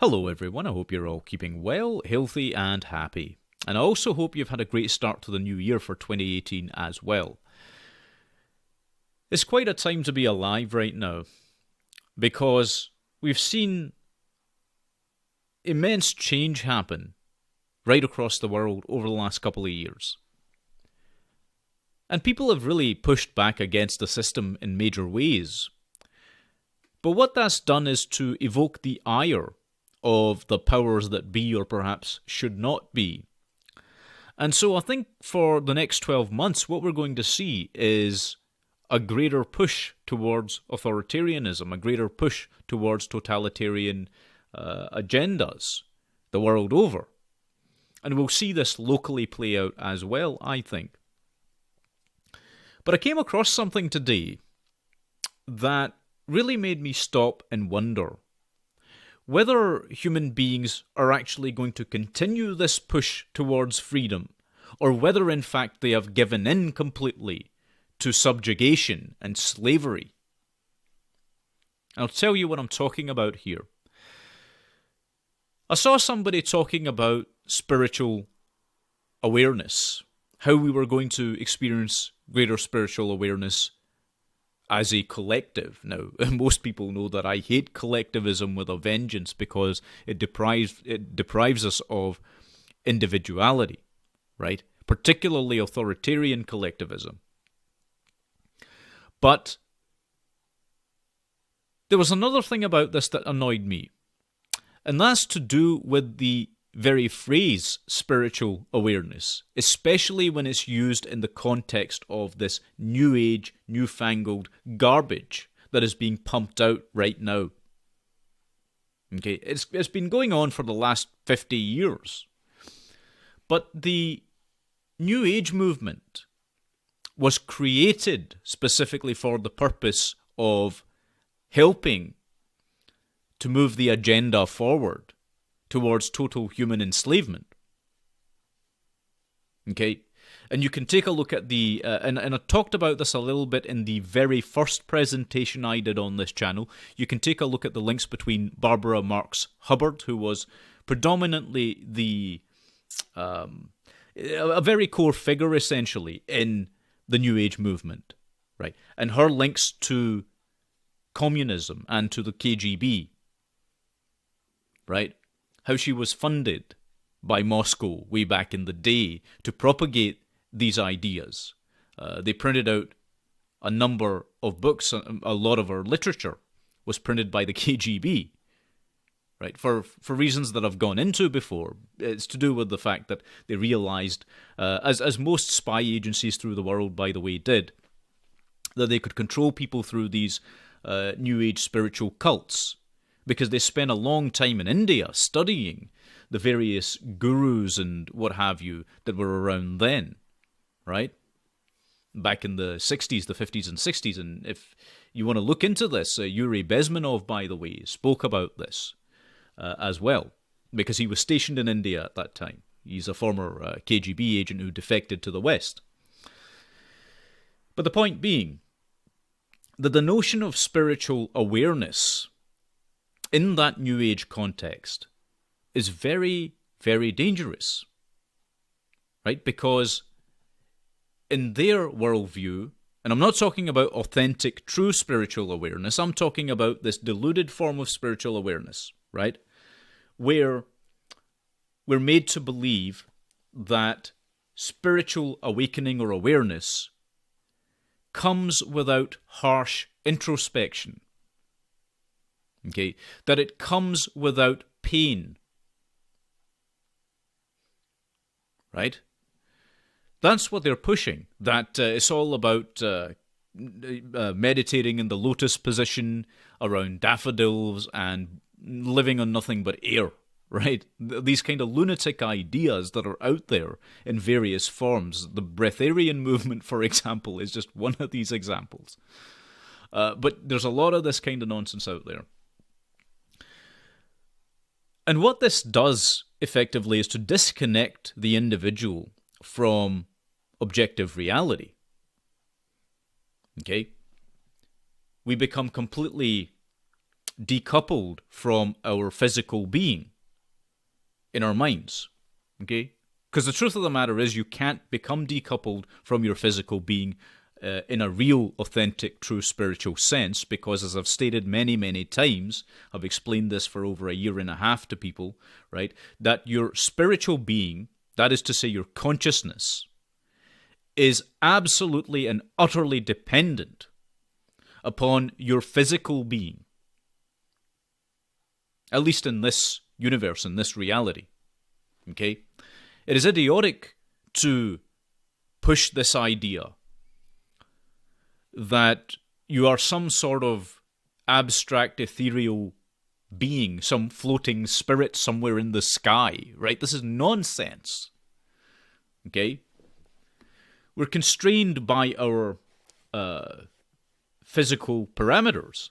Hello everyone, I hope you're all keeping well, healthy and happy. And I also hope you've had a great start to the new year for 2018 as well. It's quite a time to be alive right now, because we've seen immense change happen right across the world over the last couple of years. And people have really pushed back against the system in major ways. But what that's done is to evoke the ire of the powers that be, or perhaps should not be. And so I think for the next 12 months, what we're going to see is a greater push towards authoritarianism, a greater push towards totalitarian agendas the world over. And we'll see this locally play out as well, I think. But I came across something today that really made me stop and wonder whether human beings are actually going to continue this push towards freedom, or whether in fact they have given in completely to subjugation and slavery. I'll tell you what I'm talking about here. I saw somebody talking about spiritual awareness, how we were going to experience greater spiritual awareness as a collective. Now, most people know that I hate collectivism with a vengeance because it deprives us of individuality, right? Particularly authoritarian collectivism. But there was another thing about this that annoyed me, and that's to do with the very phrase spiritual awareness, especially when it's used in the context of this new age, newfangled garbage that is being pumped out right now. Okay, it's been going on for the last 50 years. But the new age movement was created specifically for the purpose of helping to move the agenda forward towards total human enslavement. Okay? And you can take a look at the... and I talked about this a little bit in the very first presentation I did on this channel. You can take a look at the links between Barbara Marx Hubbard, who was predominantly a very core figure, essentially, in the New Age movement, right? And her links to communism and to the KGB, right? How she was funded by Moscow way back in the day to propagate these ideas. They printed out a number of books. A lot of her literature was printed by the KGB, right? For reasons that I've gone into before. It's to do with the fact that they realized, as most spy agencies through the world, by the way, did, that they could control people through these New Age spiritual cults, because they spent a long time in India studying the various gurus and what have you that were around then, right? Back in the 60s, the 50s and 60s. And if you want to look into this, Yuri Bezmenov, by the way, spoke about this as well, because he was stationed in India at that time. He's a former KGB agent who defected to the West. But the point being that the notion of spiritual awareness in that New Age context is very, very dangerous, right? Because in their worldview, and I'm not talking about authentic, true spiritual awareness, I'm talking about this deluded form of spiritual awareness, right? Where we're made to believe that spiritual awakening or awareness comes without harsh introspection. Okay, that it comes without pain. Right? That's what they're pushing. That it's all about meditating in the lotus position around daffodils and living on nothing but air. Right? These kind of lunatic ideas that are out there in various forms. The breatharian movement, for example, is just one of these examples. But there's a lot of this kind of nonsense out there. And what this does, effectively, is to disconnect the individual from objective reality. Okay? We become completely decoupled from our physical being in our minds. Okay? Because the truth of the matter is you can't become decoupled from your physical being in a real, authentic, true spiritual sense, because as I've stated many, many times, I've explained this for over a year and a half to people, right, that your spiritual being, that is to say your consciousness, is absolutely and utterly dependent upon your physical being. At least in this universe, in this reality. Okay? It is idiotic to push this idea that you are some sort of abstract, ethereal being, some floating spirit somewhere in the sky, right? This is nonsense. Okay? We're constrained by our physical parameters,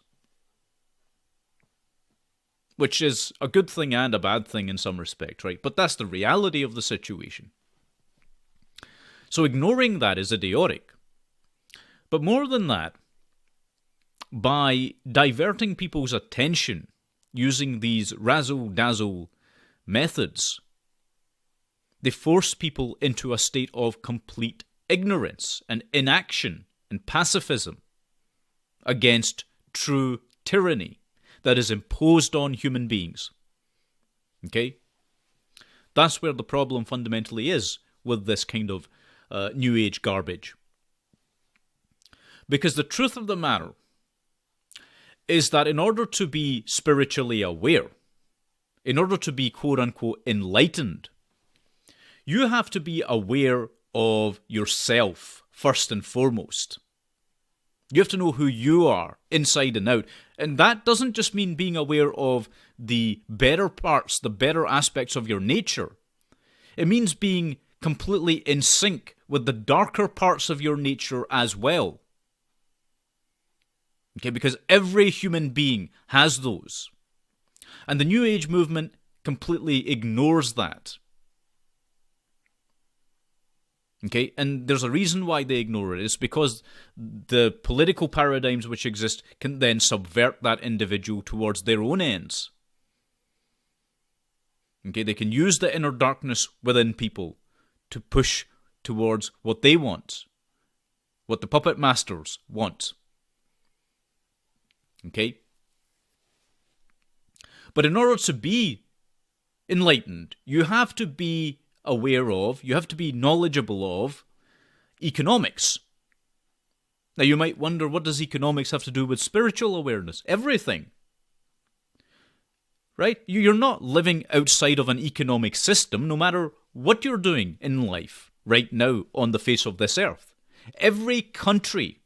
which is a good thing and a bad thing in some respect, right? But that's the reality of the situation. So ignoring that is idiotic. But more than that, by diverting people's attention using these razzle-dazzle methods, they force people into a state of complete ignorance and inaction and pacifism against true tyranny that is imposed on human beings. Okay? That's where the problem fundamentally is with this kind of New Age garbage. Because the truth of the matter is that in order to be spiritually aware, in order to be quote-unquote enlightened, you have to be aware of yourself first and foremost. You have to know who you are, inside and out. And that doesn't just mean being aware of the better parts, the better aspects of your nature. It means being completely in sync with the darker parts of your nature as well. Okay, because every human being has those. And the New Age movement completely ignores that. Okay, and there's a reason why they ignore it. It's because the political paradigms which exist can then subvert that individual towards their own ends. Okay, they can use the inner darkness within people to push towards what they want, what the puppet masters want. Okay? But in order to be enlightened, you have to be aware of, you have to be knowledgeable of economics. Now you might wonder, what does economics have to do with spiritual awareness? Everything. Right? You're not living outside of an economic system, no matter what you're doing in life right now on the face of this earth. Every country,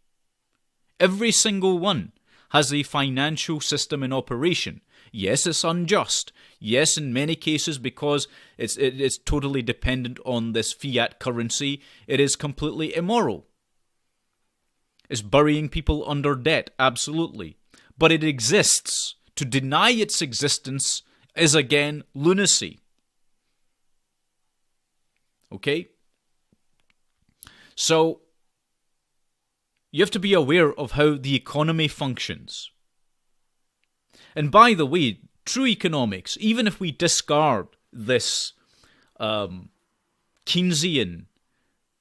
every single one, has a financial system in operation. Yes, it's unjust. Yes, in many cases, because it's totally dependent on this fiat currency, it is completely immoral. It's burying people under debt, absolutely. But it exists. To deny its existence is, again, lunacy. Okay? So, you have to be aware of how the economy functions. And by the way, true economics, even if we discard this Keynesian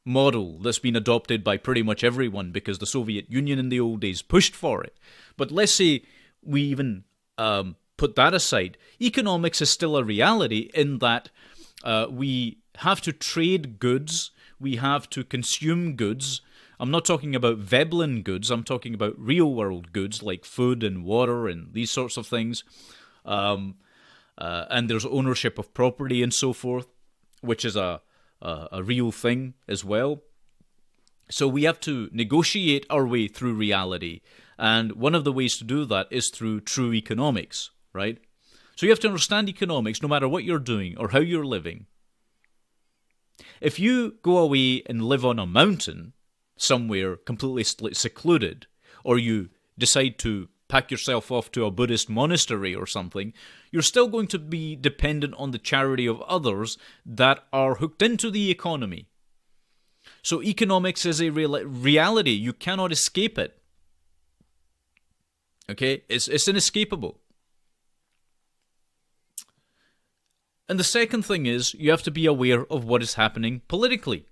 model that's been adopted by pretty much everyone because the Soviet Union in the old days pushed for it, but let's say we even put that aside, economics is still a reality in that we have to trade goods, we have to consume goods. I'm not talking about Veblen goods, I'm talking about real-world goods like food and water and these sorts of things. And there's ownership of property and so forth, which is a real thing as well. So we have to negotiate our way through reality. And one of the ways to do that is through true economics, right? So you have to understand economics no matter what you're doing or how you're living. If you go away and live on a mountain somewhere completely secluded, or you decide to pack yourself off to a Buddhist monastery or something, you're still going to be dependent on the charity of others that are hooked into the economy. So economics is a reality. You cannot escape it. Okay? It's inescapable. And the second thing is you have to be aware of what is happening politically.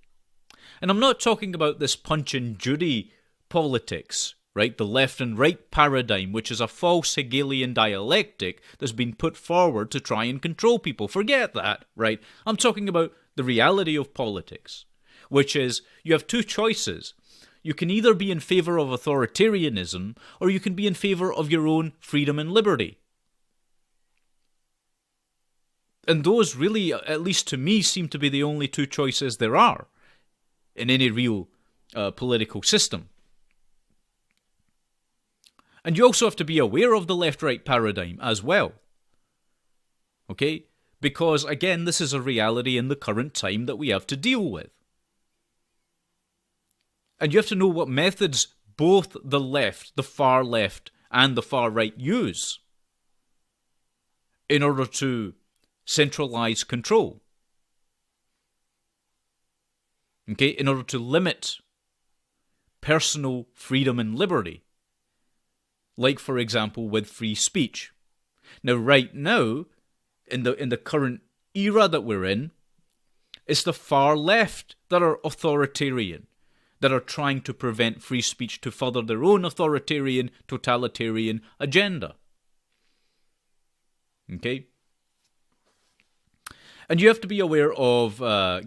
And I'm not talking about this Punch and Judy politics, right? The left and right paradigm, which is a false Hegelian dialectic that's been put forward to try and control people. Forget that, right? I'm talking about the reality of politics, which is you have two choices. You can either be in favor of authoritarianism or you can be in favor of your own freedom and liberty. And those really, at least to me, seem to be the only two choices there are in any real political system. And you also have to be aware of the left-right paradigm as well. Okay? Because, again, this is a reality in the current time that we have to deal with. And you have to know what methods both the left, the far left, and the far right use in order to centralize control. Okay, in order to limit personal freedom and liberty. Like, for example, with free speech. Now, right now, in the current era that we're in, it's the far left that are authoritarian, that are trying to prevent free speech to further their own authoritarian, totalitarian agenda. Okay? And you have to be aware of,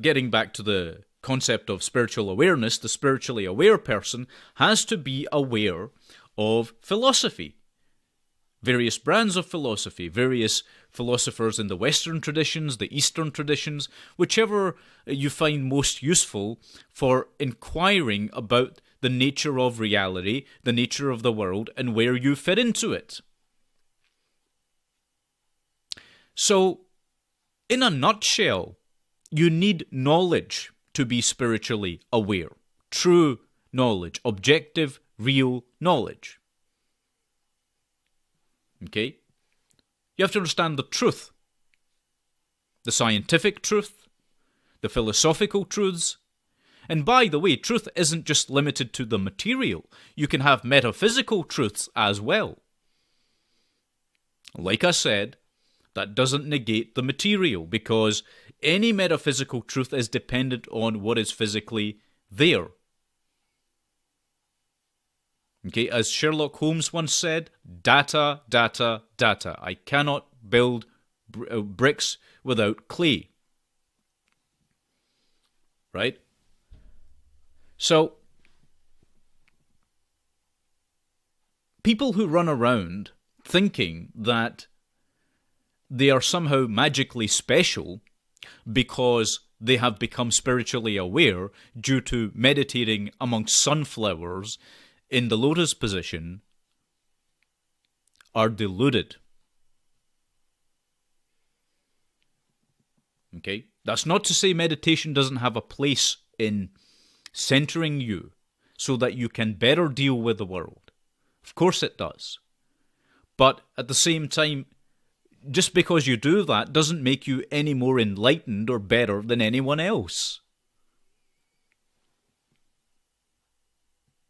getting back to the concept of spiritual awareness, the spiritually aware person has to be aware of philosophy. Various brands of philosophy, various philosophers in the Western traditions, the Eastern traditions, whichever you find most useful for inquiring about the nature of reality, the nature of the world, and where you fit into it. So, in a nutshell, you need knowledge to be spiritually aware. True knowledge, objective, real knowledge. Okay? You have to understand the truth. The scientific truth, the philosophical truths. And by the way, truth isn't just limited to the material. You can have metaphysical truths as well. Like I said, that doesn't negate the material, because any metaphysical truth is dependent on what is physically there. Okay, as Sherlock Holmes once said, data, data, data. I cannot build bricks without clay. Right? So, people who run around thinking that they are somehow magically special because they have become spiritually aware due to meditating amongst sunflowers in the lotus position are deluded. Okay? That's not to say meditation doesn't have a place in centering you so that you can better deal with the world. Of course it does. But at the same time, just because you do that doesn't make you any more enlightened or better than anyone else.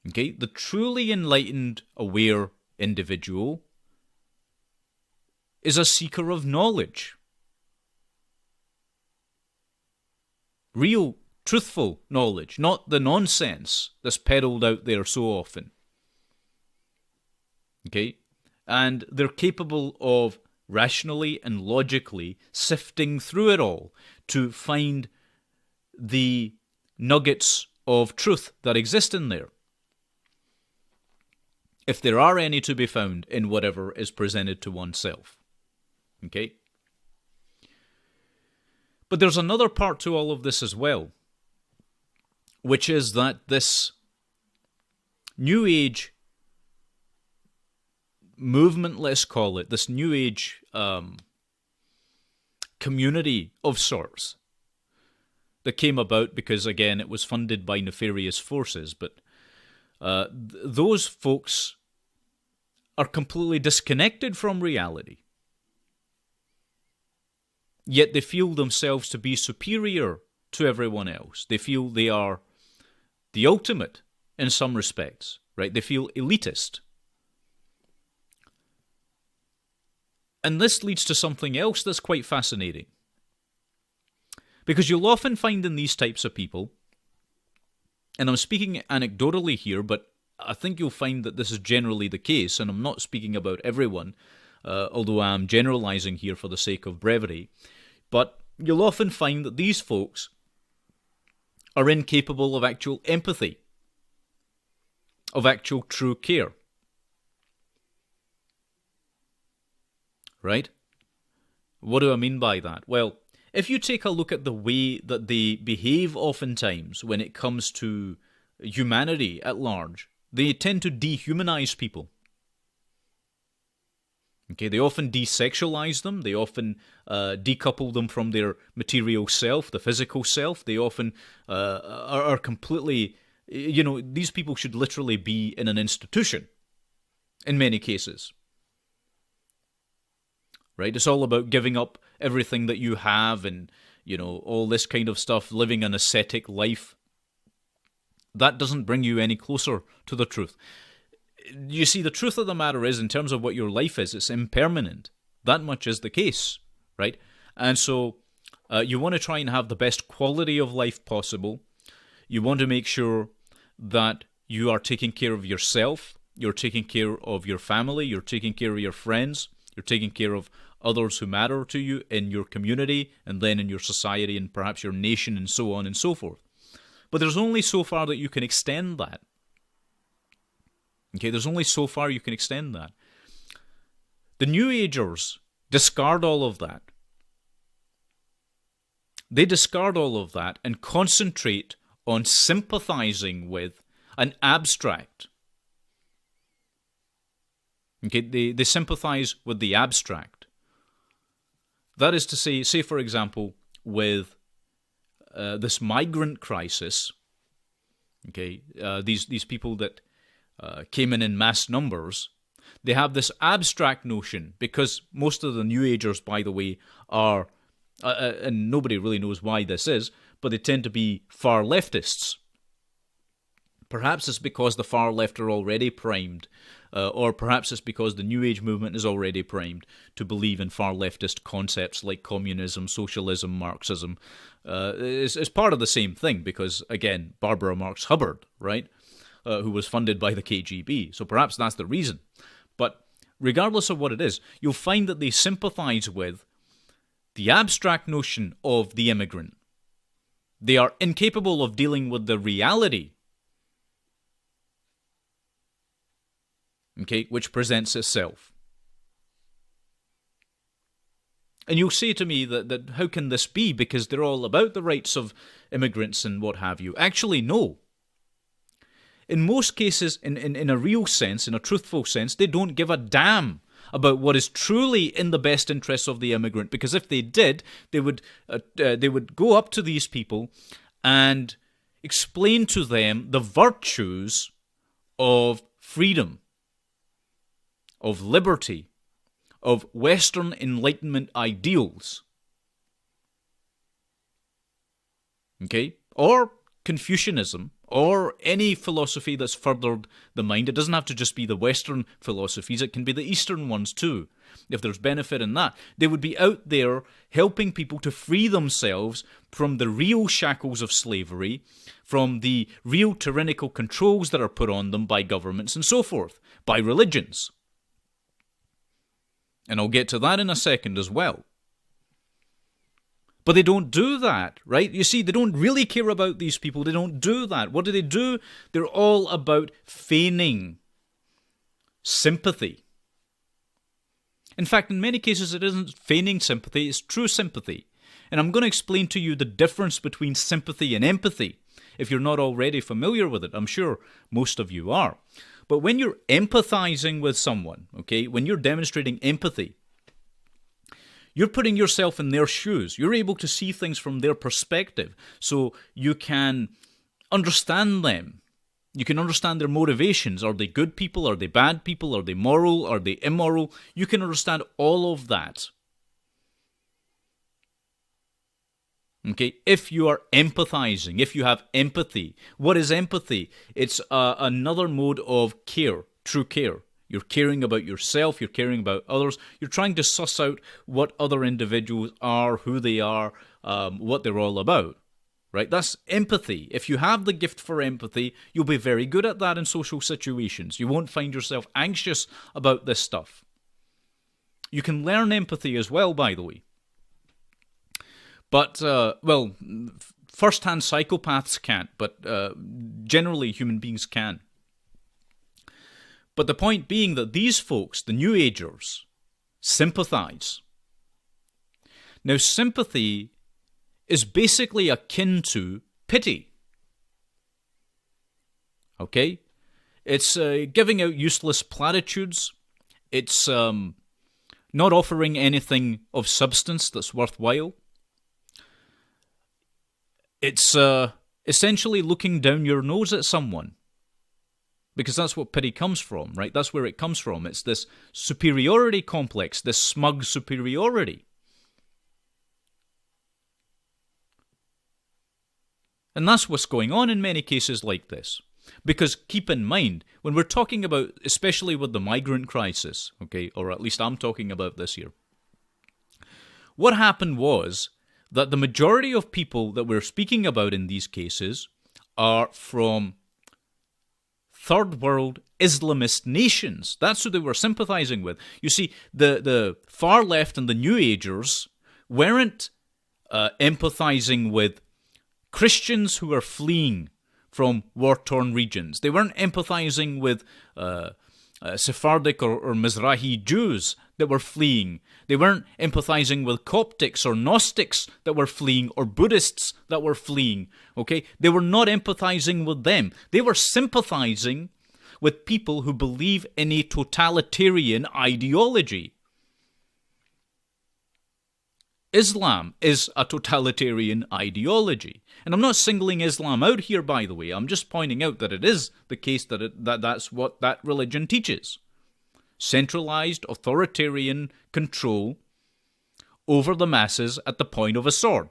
Okay? The truly enlightened, aware individual is a seeker of knowledge. Real, truthful knowledge, not the nonsense that's peddled out there so often. Okay? And they're capable of rationally and logically sifting through it all to find the nuggets of truth that exist in there, if there are any to be found in whatever is presented to oneself. Okay? But there's another part to all of this as well, which is that this New Age movement, let's call it, this New Age community of sorts that came about because, again, it was funded by nefarious forces, but those folks are completely disconnected from reality. Yet they feel themselves to be superior to everyone else. They feel they are the ultimate in some respects, right? They feel elitist. And this leads to something else that's quite fascinating. Because you'll often find in these types of people, and I'm speaking anecdotally here, but I think you'll find that this is generally the case, and I'm not speaking about everyone, although I'm generalizing here for the sake of brevity, but you'll often find that these folks are incapable of actual empathy, of actual true care. Right? What do I mean by that? Well, if you take a look at the way that they behave oftentimes when it comes to humanity at large, they tend to dehumanize people. Okay, they often desexualize them. They often decouple them from their material self, the physical self. They often are completely, these people should literally be in an institution in many cases. Right? It's all about giving up everything that you have and, all this kind of stuff, living an ascetic life. That doesn't bring you any closer to the truth. You see, the truth of the matter is, in terms of what your life is, it's impermanent. That much is the case, right? And so you want to try and have the best quality of life possible. You want to make sure that you are taking care of yourself, you're taking care of your family, you're taking care of your friends, you're taking care of others who matter to you in your community and then in your society and perhaps your nation and so on and so forth. But there's only so far that you can extend that. Okay, there's only so far you can extend that. The New Agers discard all of that. They discard all of that and concentrate on sympathizing with an abstract. Okay, they sympathize with the abstract. That is to say for example, with this migrant crisis, okay, these people that came in mass numbers, they have this abstract notion, because most of the New Agers, by the way, are, and nobody really knows why this is, but they tend to be far leftists. Perhaps it's because the far left are already primed, or perhaps it's because the New Age movement is already primed to believe in far leftist concepts like communism, socialism, Marxism. It's part of the same thing because, again, Barbara Marx Hubbard, right, who was funded by the KGB. So perhaps that's the reason. But regardless of what it is, you'll find that they sympathize with the abstract notion of the immigrant. They are incapable of dealing with the reality, okay, which presents itself. And you'll say to me that how can this be, because they're all about the rights of immigrants and what have you. Actually, no. In most cases, in a real sense, in a truthful sense, they don't give a damn about what is truly in the best interests of the immigrant, because if they did, they would go up to these people and explain to them the virtues of freedom, of liberty, of Western Enlightenment ideals. Okay? Or Confucianism, or any philosophy that's furthered the mind. It doesn't have to just be the Western philosophies, it can be the Eastern ones too. If there's benefit in that, they would be out there helping people to free themselves from the real shackles of slavery, from the real tyrannical controls that are put on them by governments and so forth, by religions. And I'll get to that in a second as well. But they don't do that, right? You see, they don't really care about these people. They don't do that. What do? They're all about feigning sympathy. In fact, in many cases, it isn't feigning sympathy, it's true sympathy. And I'm going to explain to you the difference between sympathy and empathy, if you're not already familiar with it. I'm sure most of you are. But when you're empathizing with someone, okay, when you're demonstrating empathy, you're putting yourself in their shoes. You're able to see things from their perspective, so you can understand them. You can understand their motivations. Are they good people? Are they bad people? Are they moral? Are they immoral? You can understand all of that. Okay, if you are empathizing, if you have empathy. What is empathy? It's another mode of care, true care. You're caring about yourself, you're caring about others, you're trying to suss out what other individuals are, who they are, what they're all about. Right? That's empathy. If you have the gift for empathy, you'll be very good at that in social situations. You won't find yourself anxious about this stuff. You can learn empathy as well, by the way. But, first-hand psychopaths can't, but generally human beings can. But the point being that these folks, the New Agers, sympathize. Now, sympathy is basically akin to pity. Okay? It's giving out useless platitudes. It's not offering anything of substance that's worthwhile. It's essentially looking down your nose at someone. Because that's what pity comes from, right? That's where it comes from. It's this superiority complex, this smug superiority. And that's what's going on in many cases like this. Because keep in mind, when we're talking about, especially with the migrant crisis, okay, or at least I'm talking about this here, what happened was that the majority of people that we're speaking about in these cases are from third world Islamist nations. That's who they were sympathizing with. You see, the far left and the New Agers weren't empathizing with Christians who are fleeing from war-torn regions. They weren't empathizing with Sephardic or Mizrahi Jews that were fleeing. They weren't empathizing with Coptics or Gnostics that were fleeing or Buddhists that were fleeing. Okay? They were not empathizing with them. They were sympathizing with people who believe in a totalitarian ideology. Islam is a totalitarian ideology. And I'm not singling Islam out here, by the way. I'm just pointing out that it is the case that that's what that religion teaches. Centralized authoritarian control over the masses at the point of a sword,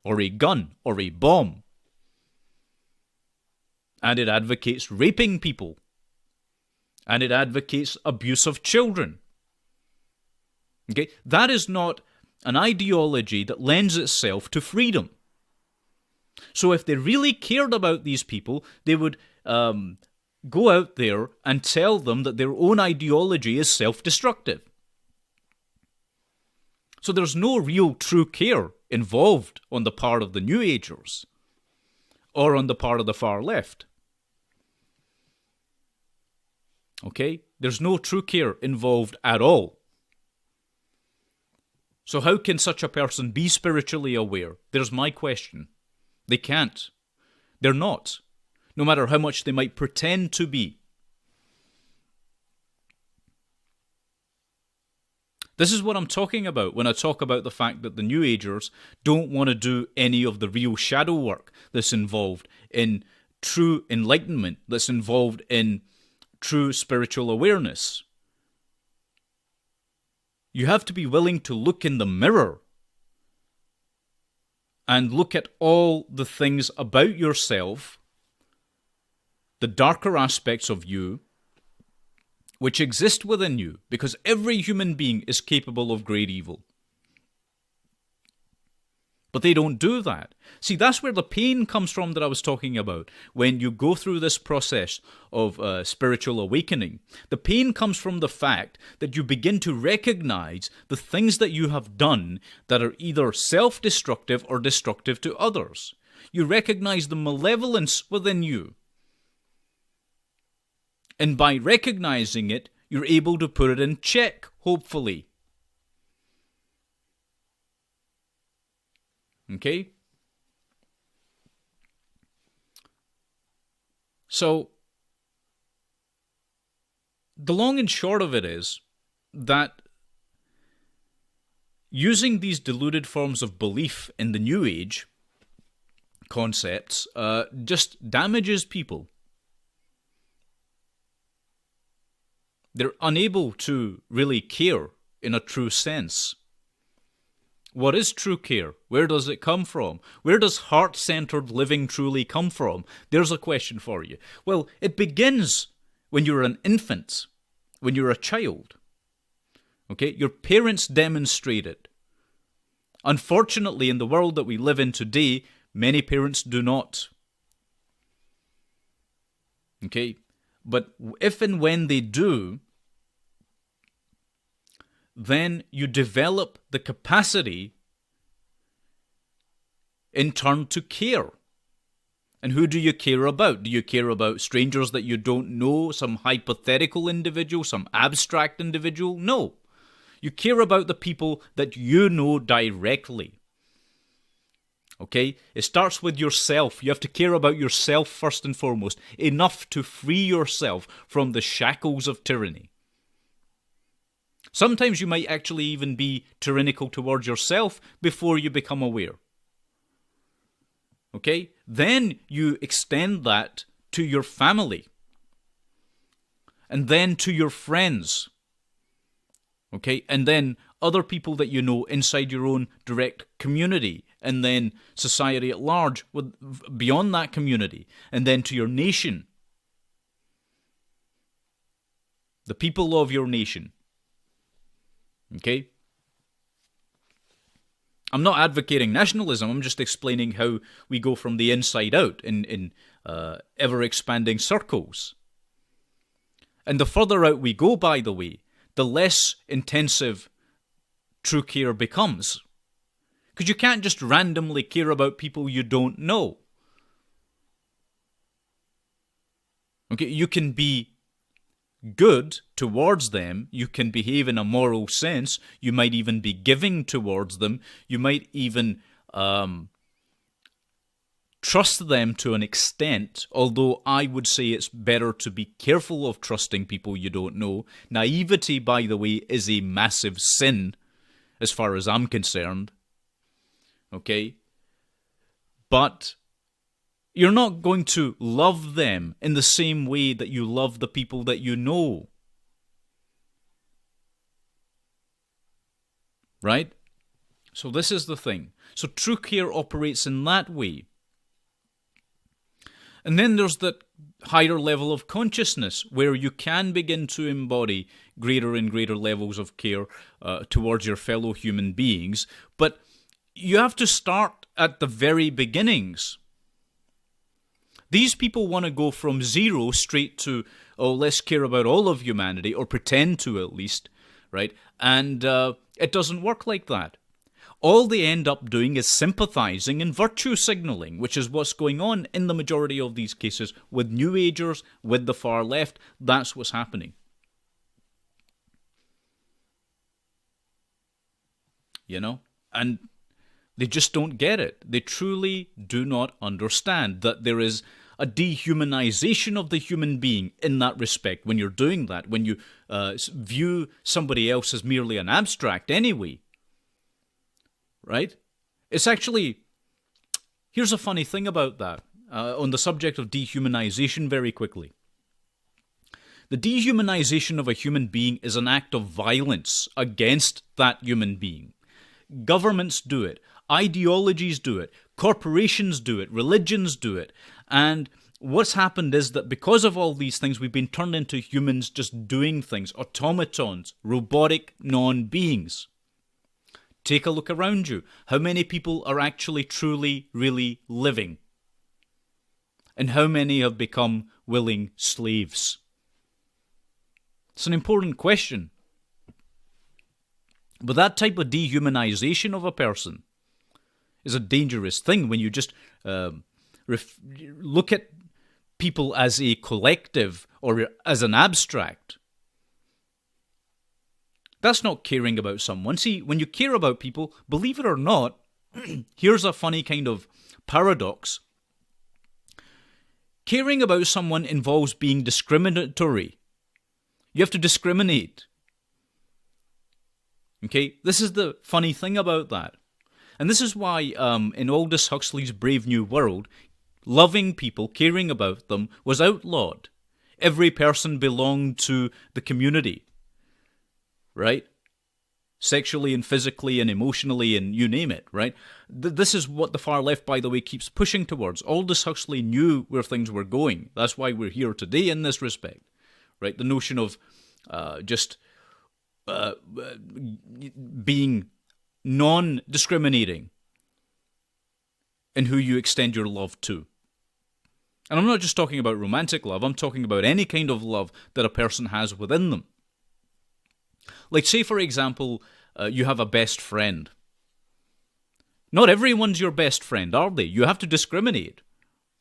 or a gun, or a bomb. And it advocates raping people. And it advocates abuse of children. Okay? That is not an ideology that lends itself to freedom. So if they really cared about these people, they would go out there and tell them that their own ideology is self-destructive. So there's no real true care involved on the part of the New Agers or on the part of the far left. Okay? There's no true care involved at all. So how can such a person be spiritually aware? There's my question. They can't. They're not. No matter how much they might pretend to be. This is what I'm talking about when I talk about the fact that the New Agers don't want to do any of the real shadow work that's involved in true enlightenment, that's involved in true spiritual awareness. You have to be willing to look in the mirror and look at all the things about yourself, the darker aspects of you, which exist within you, because every human being is capable of great evil. But they don't do that. See, that's where the pain comes from that I was talking about. When you go through this process of spiritual awakening, the pain comes from the fact that you begin to recognize the things that you have done that are either self-destructive or destructive to others. You recognize the malevolence within you. And by recognizing it, you're able to put it in check, hopefully. Okay? So, the long and short of it is that using these deluded forms of belief in the New Age concepts just damages people. They're unable to really care in a true sense. What is true care? Where does it come from? Where does heart-centered living truly come from? There's a question for you. Well, it begins when you're an infant. when you're a child. Okay? Your parents demonstrate it. Unfortunately, in the world that we live in today, many parents do not. Okay? But if and when they do, then you develop the capacity in turn to care. And who do you care about? Do you care about strangers that you don't know, some hypothetical individual, some abstract individual? No. You care about the people that you know directly. Okay? It starts with yourself. You have to care about yourself first and foremost, enough to free yourself from the shackles of tyranny. Sometimes you might actually even be tyrannical towards yourself before you become aware. Okay? Then you extend that to your family. And then to your friends. Okay? And then other people that you know inside your own direct community. And then society at large beyond that community. And then to your nation. The people of your nation. Okay? I'm not advocating nationalism, I'm just explaining how we go from the inside out in ever-expanding circles. And the further out we go, by the way, the less intensive true care becomes. Because you can't just randomly care about people you don't know. Okay, you can be good towards them, you can behave in a moral sense, you might even be giving towards them, you might even trust them to an extent, although I would say it's better to be careful of trusting people you don't know. Naivety, by the way, is a massive sin, as far as I'm concerned. Okay? But you're not going to love them in the same way that you love the people that you know. Right? So this is the thing. So true care operates in that way. And then there's that higher level of consciousness where you can begin to embody greater and greater levels of care towards your fellow human beings. But you have to start at the very beginnings. These people want to go from zero straight to, oh, let's care about all of humanity, or pretend to at least, right? And it doesn't work like that. All they end up doing is sympathizing and virtue signaling, which is what's going on in the majority of these cases with New Agers, with the far left. That's what's happening. You know? And they just don't get it. They truly do not understand that there is a dehumanization of the human being in that respect. When you're doing that, when you view somebody else as merely an abstract anyway, right? It's actually, here's a funny thing about that, on the subject of dehumanization very quickly. The dehumanization of a human being is an act of violence against that human being. Governments do it. Ideologies do it. Corporations do it. Religions do it. And what's happened is that because of all these things, we've been turned into humans just doing things. Automatons. Robotic non-beings. Take a look around you. How many people are actually truly, really living? And how many have become willing slaves? It's an important question. But that type of dehumanization of a person is a dangerous thing when you just look at people as a collective or as an abstract. That's not caring about someone. See, when you care about people, believe it or not, here's a funny kind of paradox. Caring about someone involves being discriminatory. You have to discriminate. Okay, this is the funny thing about that. And this is why in Aldous Huxley's Brave New World, loving people, caring about them, was outlawed. Every person belonged to the community. Right? Sexually and physically and emotionally and you name it, right? This is what the far left, by the way, keeps pushing towards. Aldous Huxley knew where things were going. That's why we're here today in this respect, right? The notion of just being non-discriminating in who you extend your love to. And I'm not just talking about romantic love, I'm talking about any kind of love that a person has within them. Like, say, for example, you have a best friend. Not everyone's your best friend, are they? You have to discriminate,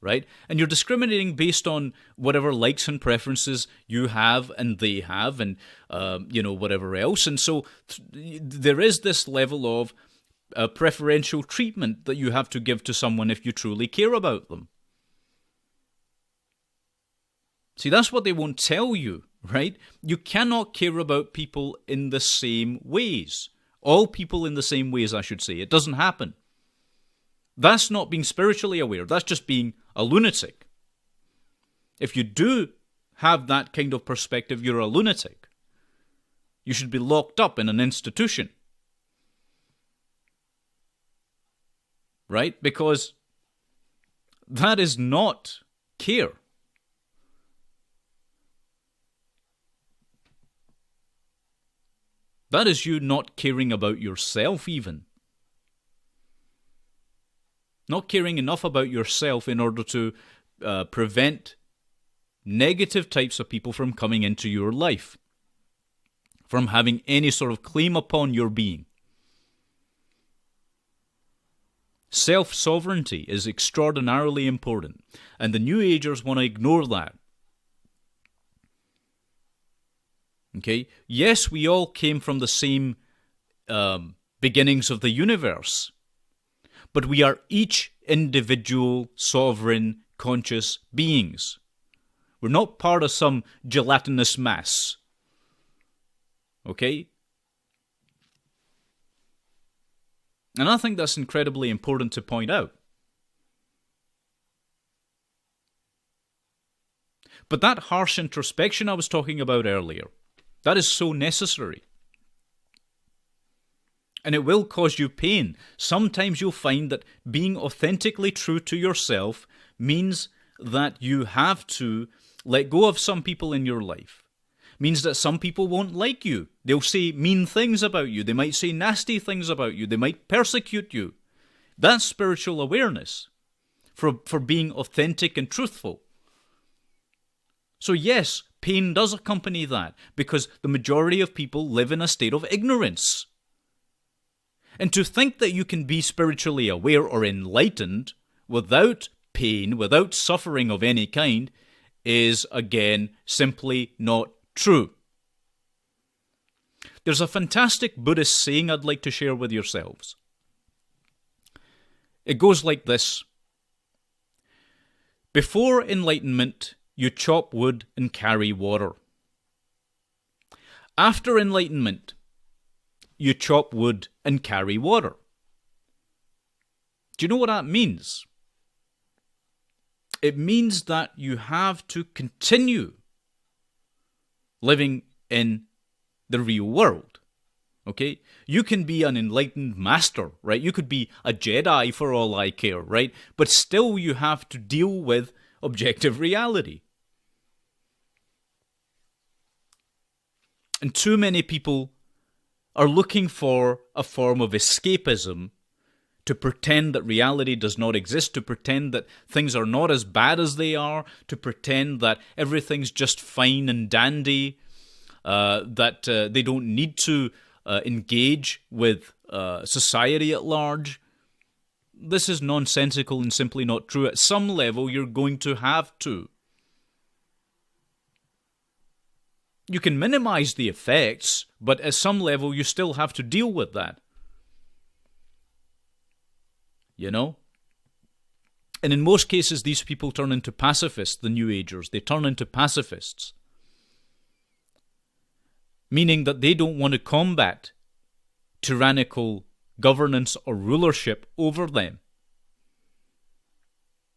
right? And you're discriminating based on whatever likes and preferences you have and they have and, whatever else. And so there is this level of preferential treatment that you have to give to someone if you truly care about them. See, that's what they won't tell you, right? You cannot care about people in the same ways. All people in the same ways, I should say. It doesn't happen. That's not being spiritually aware. That's just being a lunatic. If you do have that kind of perspective, you're a lunatic. You should be locked up in an institution. Right? Because that is not care. That is you not caring about yourself even. Not caring enough about yourself in order to prevent negative types of people from coming into your life, from having any sort of claim upon your being. Self-sovereignty is extraordinarily important, and the New Agers want to ignore that. Okay? Yes, we all came from the same beginnings of the universe, but we are each individual, sovereign, conscious beings. We're not part of some gelatinous mass. Okay? And I think that's incredibly important to point out. But that harsh introspection I was talking about earlier, that is so necessary. And it will cause you pain. Sometimes you'll find that being authentically true to yourself means that you have to let go of some people in your life. Means that some people won't like you. They'll say mean things about you. They might say nasty things about you. They might persecute you. That's spiritual awareness for being authentic and truthful. So yes, pain does accompany that because the majority of people live in a state of ignorance. And to think that you can be spiritually aware or enlightened without pain, without suffering of any kind, is, again, simply not true. There's a fantastic Buddhist saying I'd like to share with yourselves. It goes like this. Before enlightenment, you chop wood and carry water. After enlightenment, you chop wood and carry water. Do you know what that means? It means that you have to continue living in the real world. Okay? You can be an enlightened master, right? You could be a Jedi for all I care, right? But still you have to deal with objective reality. And too many people are looking for a form of escapism to pretend that reality does not exist, to pretend that things are not as bad as they are, to pretend that everything's just fine and dandy, that they don't need to engage with society at large. This is nonsensical and simply not true. At some level, you're going to have to. You can minimize the effects, but at some level, you still have to deal with that. You know? And in most cases, these people turn into pacifists, the New Agers. They turn into pacifists. Meaning that they don't want to combat tyrannical governance or rulership over them.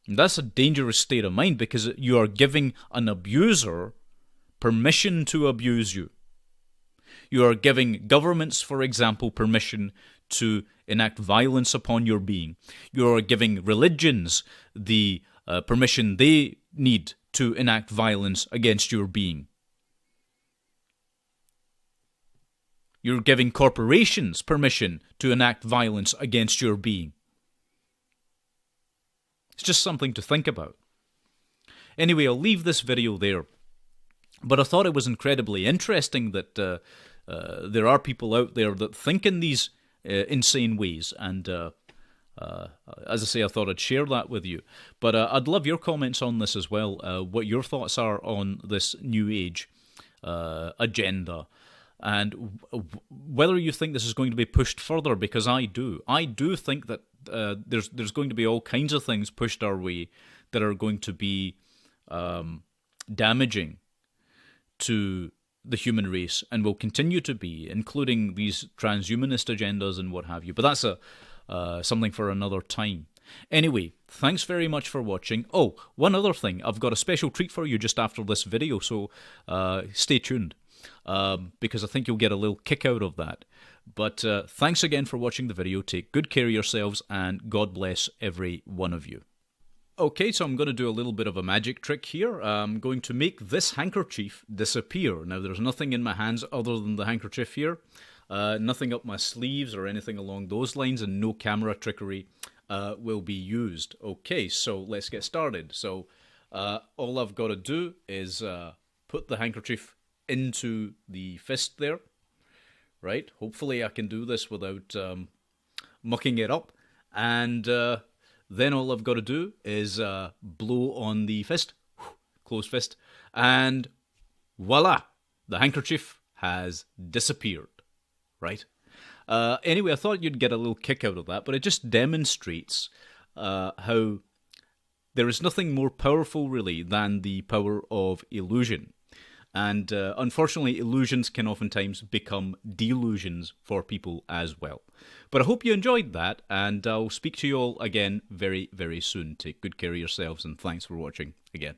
And that's a dangerous state of mind because you are giving an abuser permission to abuse you. You are giving governments, for example, permission to enact violence upon your being. You are giving religions the permission they need to enact violence against your being. You're giving corporations permission to enact violence against your being. It's just something to think about. Anyway, I'll leave this video there. But I thought it was incredibly interesting that there are people out there that think in these insane ways. And as I say, I thought I'd share that with you. But I'd love your comments on this as well, what your thoughts are on this New Age agenda. And whether you think this is going to be pushed further, because I do. I do think that there's going to be all kinds of things pushed our way that are going to be damaging to the human race and will continue to be, including these transhumanist agendas and what have you. But that's something for another time. Anyway, thanks very much for watching. Oh, one other thing. I've got a special treat for you just after this video, so stay tuned. Because I think you'll get a little kick out of that. But thanks again for watching the video. Take good care of yourselves, and God bless every one of you. Okay, so I'm going to do a little bit of a magic trick here. I'm going to make this handkerchief disappear. Now, there's nothing in my hands other than the handkerchief here. Nothing up my sleeves or anything along those lines, and no camera trickery will be used. Okay, so let's get started. So all I've got to do is put the handkerchief into the fist there, right? Hopefully I can do this without mucking it up. And then all I've got to do is blow on the fist, closed fist, and voila, the handkerchief has disappeared, right? Anyway, I thought you'd get a little kick out of that, but it just demonstrates how there is nothing more powerful, really, than the power of illusion. And unfortunately, illusions can oftentimes become delusions for people as well. But I hope you enjoyed that, and I'll speak to you all again very, very soon. Take good care of yourselves, and thanks for watching again.